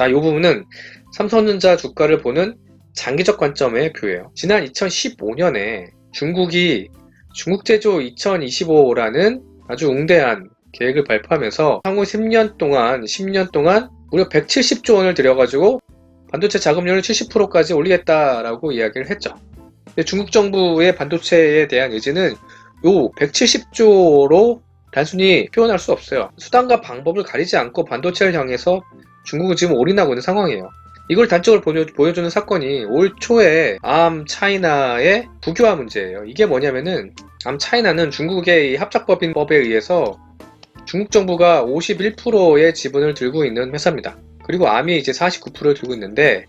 자, 이 부분은 삼성전자 주가를 보는 장기적 관점의 뷰예요. 지난 2015년에 중국이 중국제조 2025라는 아주 웅대한 계획을 발표하면서 향후 10년 동안 무려 170조 원을 들여가지고 반도체 자금률을 70%까지 올리겠다라고 이야기를 했죠. 근데 중국 정부의 반도체에 대한 의지는 요 170조로 단순히 표현할 수 없어요. 수단과 방법을 가리지 않고 반도체를 향해서 중국은 지금 올인하고 있는 상황이에요. 이걸 단적으로 보여주는 사건이 올 초에 암차이나의 국유화 문제예요. 이게 뭐냐면은 암차이나는 중국의 이 합작법인법에 의해서 중국 정부가 51%의 지분을 들고 있는 회사입니다. 그리고 암이 이제 49%를 들고 있는데,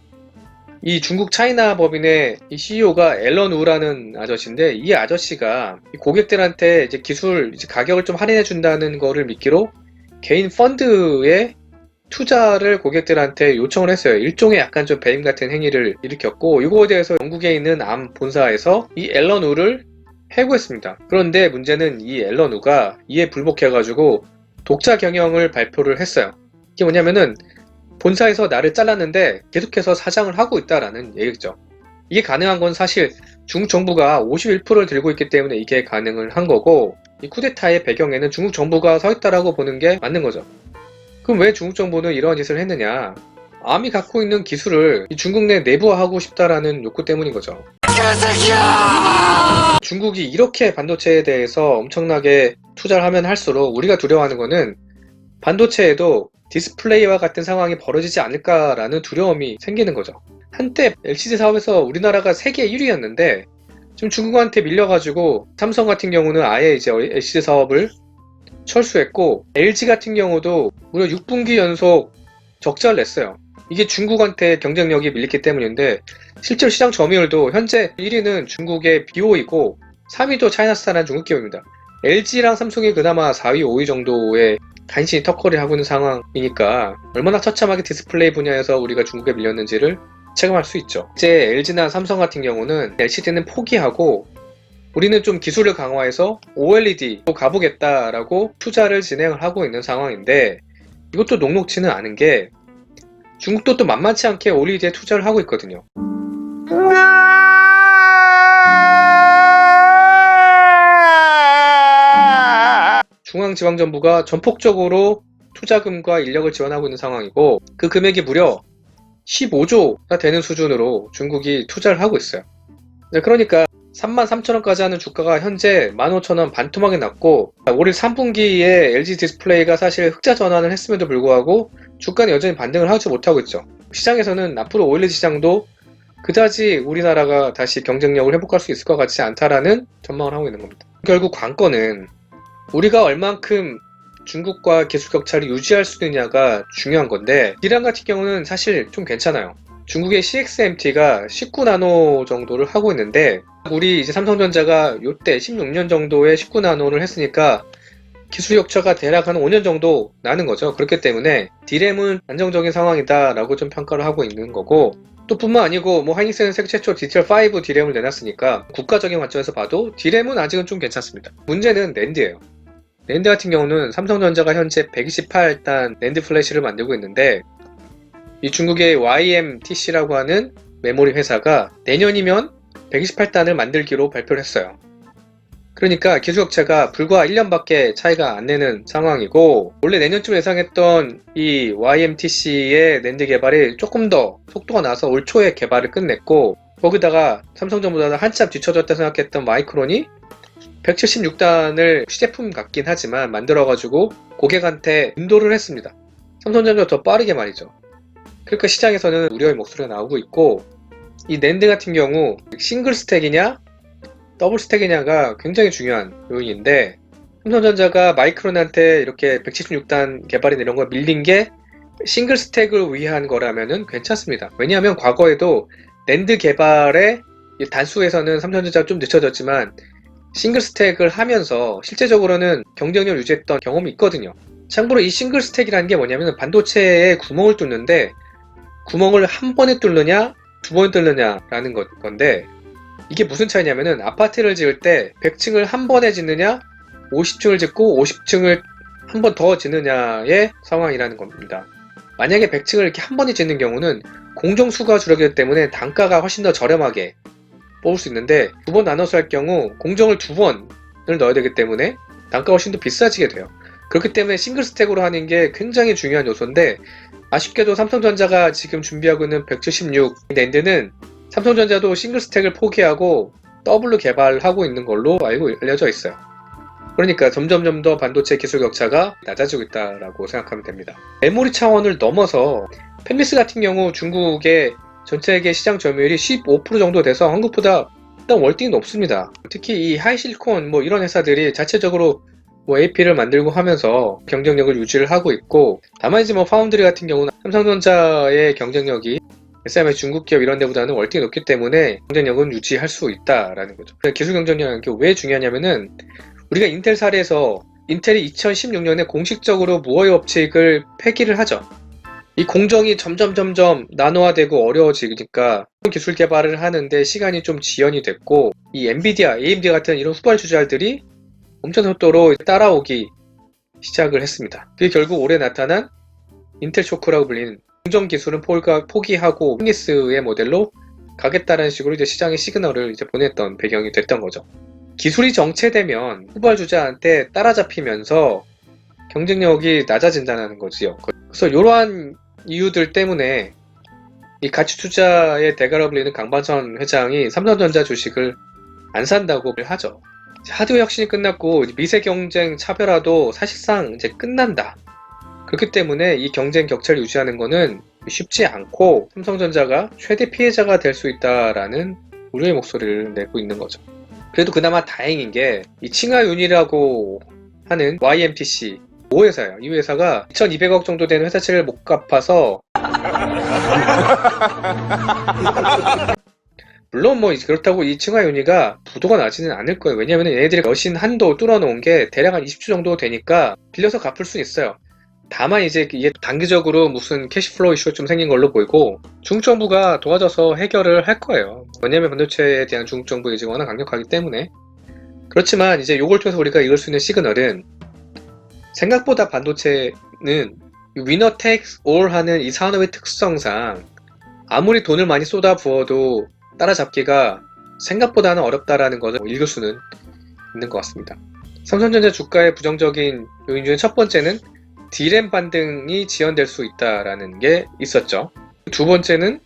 이 중국 차이나 법인의 이 CEO가 앨런 우라는 아저씨인데, 이 아저씨가 고객들한테 이제 기술 가격을 좀 할인해 준다는 거를 미끼로 개인 펀드에 투자를 고객들한테 요청을 했어요. 일종의 약간 좀 배임 같은 행위를 일으켰고, 이거에 대해서 영국에 있는 암 본사에서 이 앨런 우를 해고했습니다. 그런데 문제는 이 앨런 우가 이에 불복해가지고 독자 경영을 발표를 했어요. 이게 뭐냐면은 본사에서 나를 잘랐는데 계속해서 사장을 하고 있다라는 얘기죠. 이게 가능한 건 사실 중국 정부가 51%를 들고 있기 때문에 이게 가능을 한 거고, 이 쿠데타의 배경에는 중국 정부가 서 있다라고 보는 게 맞는 거죠. 그럼 왜 중국 정부는 이러한 짓을 했느냐? 암이 갖고 있는 기술을 중국 내 내부화하고 싶다라는 욕구 때문인 거죠. 중국이 이렇게 반도체에 대해서 엄청나게 투자를 하면 할수록 우리가 두려워하는 거는 반도체에도 디스플레이와 같은 상황이 벌어지지 않을까라는 두려움이 생기는 거죠. 한때 LCD 사업에서 우리나라가 세계 1위였는데 지금 중국한테 밀려가지고 삼성 같은 경우는 아예 이제 LCD 사업을 철수했고, LG 같은 경우도 무려 6분기 연속 적자를 냈어요. 이게 중국한테 경쟁력이 밀렸기 때문인데, 실제로 시장 점유율도 현재 1위는 중국의 BO이고 3위도 차이나스타라는 중국 기업입니다. LG랑 삼성이 그나마 4위, 5위 정도의 간신히 턱걸이를 하고 있는 상황이니까 얼마나 처참하게 디스플레이 분야에서 우리가 중국에 밀렸는지를 체감할 수 있죠. 이제 LG나 삼성 같은 경우는 LCD는 포기하고 우리는 좀 기술을 강화해서 OLED로 가보겠다라고 투자를 진행을 하고 있는 상황인데, 이것도 녹록치는 않은 게 중국도 또 만만치 않게 OLED에 투자를 하고 있거든요. 중앙지방정부가 전폭적으로 투자금과 인력을 지원하고 있는 상황이고, 그 금액이 무려 15조가 되는 수준으로 중국이 투자를 하고 있어요. 그러니까 33,000원까지 하는 주가가 현재 15,000원 반토막이 났고, 올해 3분기에 LG 디스플레이가 사실 흑자 전환을 했음에도 불구하고 주가는 여전히 반등을 하지 못하고 있죠. 시장에서는 앞으로 OLED 시장도 그다지 우리나라가 다시 경쟁력을 회복할 수 있을 것 같지 않다라는 전망을 하고 있는 겁니다. 결국 관건은 우리가 얼만큼 중국과 기술 격차를 유지할 수 있느냐가 중요한 건데, D램 같은 경우는 사실 좀 괜찮아요. 중국의 CXMT가 19나노 정도를 하고 있는데, 우리 이제 삼성전자가 요때 16년 정도의 19나노를 했으니까 기술 격차가 대략 한 5년 정도 나는 거죠. 그렇기 때문에 D램은 안정적인 상황이다 라고 좀 평가를 하고 있는 거고, 또 뿐만 아니고 하이닉스는 세계 최초 DDR5 D램을 내놨으니까 국가적인 관점에서 봐도 D램은 아직은 좀 괜찮습니다. 문제는 낸드예요. 낸드 같은 경우는 삼성전자가 현재 128단 낸드 플래시를 만들고 있는데, 이 중국의 YMTC라고 하는 메모리 회사가 내년이면 128단을 만들기로 발표를 했어요. 그러니까 기술 격차가 불과 1년밖에 차이가 안 내는 상황이고, 원래 내년쯤 예상했던 이 YMTC의 낸드 개발이 조금 더 속도가 나서 올 초에 개발을 끝냈고, 거기다가 삼성전보다 한참 뒤쳐졌다 생각했던 마이크론이 176단을 시제품 같긴 하지만 만들어가지고 고객한테 인도를 했습니다. 삼성전자보다 더 빠르게 말이죠. 그러니까 시장에서는 우려의 목소리가 나오고 있고, 이 낸드 같은 경우 싱글 스택이냐 더블 스택이냐가 굉장히 중요한 요인인데, 삼성전자가 마이크론한테 이렇게 176단 개발이나 이런 거 밀린 게 싱글 스택을 위한 거라면은 괜찮습니다. 왜냐하면 과거에도 낸드 개발의 단수에서는 삼성전자가 좀 늦춰졌지만 싱글 스택을 하면서 실제적으로는 경쟁력을 유지했던 경험이 있거든요. 참고로 이 싱글 스택이라는 게 뭐냐면 반도체에 구멍을 뚫는데, 구멍을 한 번에 뚫느냐 두 번에 뚫느냐라는 건데, 이게 무슨 차이냐면은 아파트를 지을 때 100층을 한 번에 짓느냐 50층을 짓고 50층을 한 번 더 짓느냐의 상황이라는 겁니다. 만약에 100층을 이렇게 한 번에 짓는 경우는 공정수가 줄어들기 때문에 단가가 훨씬 더 저렴하게 뽑을 수 있는데, 두 번 나눠서 할 경우 공정을 두 번을 넣어야 되기 때문에 단가가 훨씬 더 비싸지게 돼요. 그렇기 때문에 싱글 스택으로 하는 게 굉장히 중요한 요소인데, 아쉽게도 삼성전자가 지금 준비하고 있는 176 낸드는 삼성전자도 싱글 스택을 포기하고 더블로 개발하고 있는 걸로 알려져 있어요. 그러니까 점점 더 반도체 기술 격차가 낮아지고 있다라고 생각하면 됩니다. 메모리 차원을 넘어서 팹리스 같은 경우 중국의 전체계 시장 점유율이 15% 정도 돼서 한국보다 일단 월등히 높습니다. 특히 이 하이실리콘 이런 회사들이 자체적으로 AP를 만들고 하면서 경쟁력을 유지를 하고 있고, 다만 이제 파운드리 같은 경우는 삼성전자의 경쟁력이 SMI 중국 기업 이런 데보다는 월등히 높기 때문에 경쟁력은 유지할 수 있다라는 거죠. 기술 경쟁력이 왜 중요하냐면은, 우리가 인텔 사례에서 인텔이 2016년에 공식적으로 무어의 법칙을 폐기를 하죠. 이 공정이 점점 나노화되고 어려워지니까 기술 개발을 하는데 시간이 좀 지연이 됐고, 이 엔비디아, AMD 같은 이런 후발주자들이 엄청 속도로 따라오기 시작을 했습니다. 그게 결국 올해 나타난 인텔 초크라고 불리는 공정 기술은 포기하고 팹리스의 모델로 가겠다라는 식으로 이제 시장에 시그널을 이제 보냈던 배경이 됐던 거죠. 기술이 정체되면 후발주자한테 따라잡히면서 경쟁력이 낮아진다는 거지요. 그래서 이러한 이유들 때문에 이 가치 투자의 대가로 불리는 강반선 회장이 삼성전자 주식을 안 산다고 하죠. 하드웨어 혁신이 끝났고 미세 경쟁 차별화도 사실상 이제 끝난다. 그렇기 때문에 이 경쟁 격차를 유지하는 것은 쉽지 않고 삼성전자가 최대 피해자가 될 수 있다라는 우려의 목소리를 내고 있는 거죠. 그래도 그나마 다행인 게 이 칭화윤이라고 하는 YMTC 5회사예요. 이 회사가 2200억 정도 되는 회사채를 못 갚아서 물론 그렇다고 이 칭화윤이가 부도가 나지는 않을 거예요. 왜냐면 얘네들이 여신 한도 뚫어놓은 게 대략 한 20주 정도 되니까 빌려서 갚을 수 있어요. 다만 이제 이게 단기적으로 무슨 캐시플로우 이슈가 좀 생긴 걸로 보이고, 중국 정부가 도와줘서 해결을 할 거예요. 왜냐면 반도체에 대한 중국 정부 의지가 워낙 강력하기 때문에. 그렇지만 이제 요걸 통해서 우리가 읽을 수 있는 시그널은, 생각보다 반도체는 위너 텍스 올 하는 이 산업의 특성상 아무리 돈을 많이 쏟아 부어도 따라잡기가 생각보다는 어렵다라는 것을 읽을 수는 있는 것 같습니다. 삼성전자 주가의 부정적인 요인 중에 첫 번째는 D램 반등이 지연될 수 있다라는 게 있었죠. 두 번째는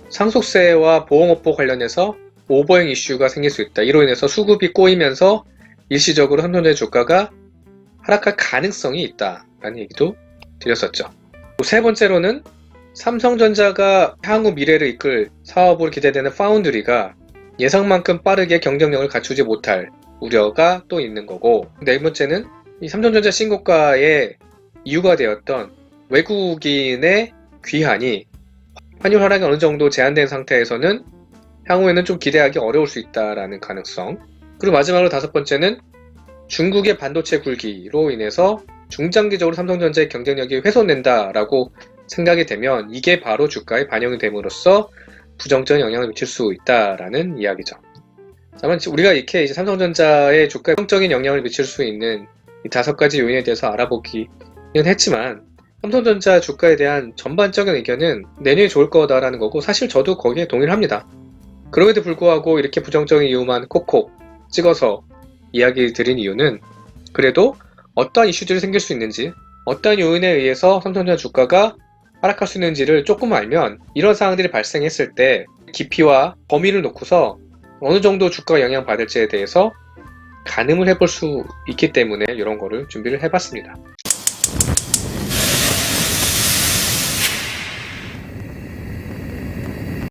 상속세와 보험업보 관련해서 오버행 이슈가 생길 수 있다. 이로 인해서 수급이 꼬이면서 일시적으로 삼성전자 주가가 하락할 가능성이 있다라는 얘기도 드렸었죠. 세 번째로는 삼성전자가 향후 미래를 이끌 사업으로 기대되는 파운드리가 예상만큼 빠르게 경쟁력을 갖추지 못할 우려가 또 있는 거고, 네 번째는 이 삼성전자 신고가의 이유가 되었던 외국인의 귀환이 환율 하락이 어느 정도 제한된 상태에서는 향후에는 좀 기대하기 어려울 수 있다라는 가능성. 그리고 마지막으로 다섯 번째는 중국의 반도체 굴기로 인해서 중장기적으로 삼성전자의 경쟁력이 훼손된다라고 생각이 되면 이게 바로 주가에 반영이 됨으로써 부정적인 영향을 미칠 수 있다라는 이야기죠. 다만 우리가 이렇게 이제 삼성전자의 주가에 부정적인 영향을 미칠 수 있는 이 5가지 요인에 대해서 알아보기는 했지만, 삼성전자 주가에 대한 전반적인 의견은 내년이 좋을 거다라는 거고, 사실 저도 거기에 동의를 합니다. 그럼에도 불구하고 이렇게 부정적인 이유만 콕콕 찍어서 이야기 드린 이유는, 그래도 어떠한 이슈들이 생길 수 있는지, 어떠한 요인에 의해서 삼성전자 주가가 하락할 수 있는지를 조금 알면 이런 상황들이 발생했을 때 깊이와 범위를 놓고서 어느 정도 주가가 영향받을지에 대해서 가늠을 해볼 수 있기 때문에 이런 거를 준비를 해봤습니다.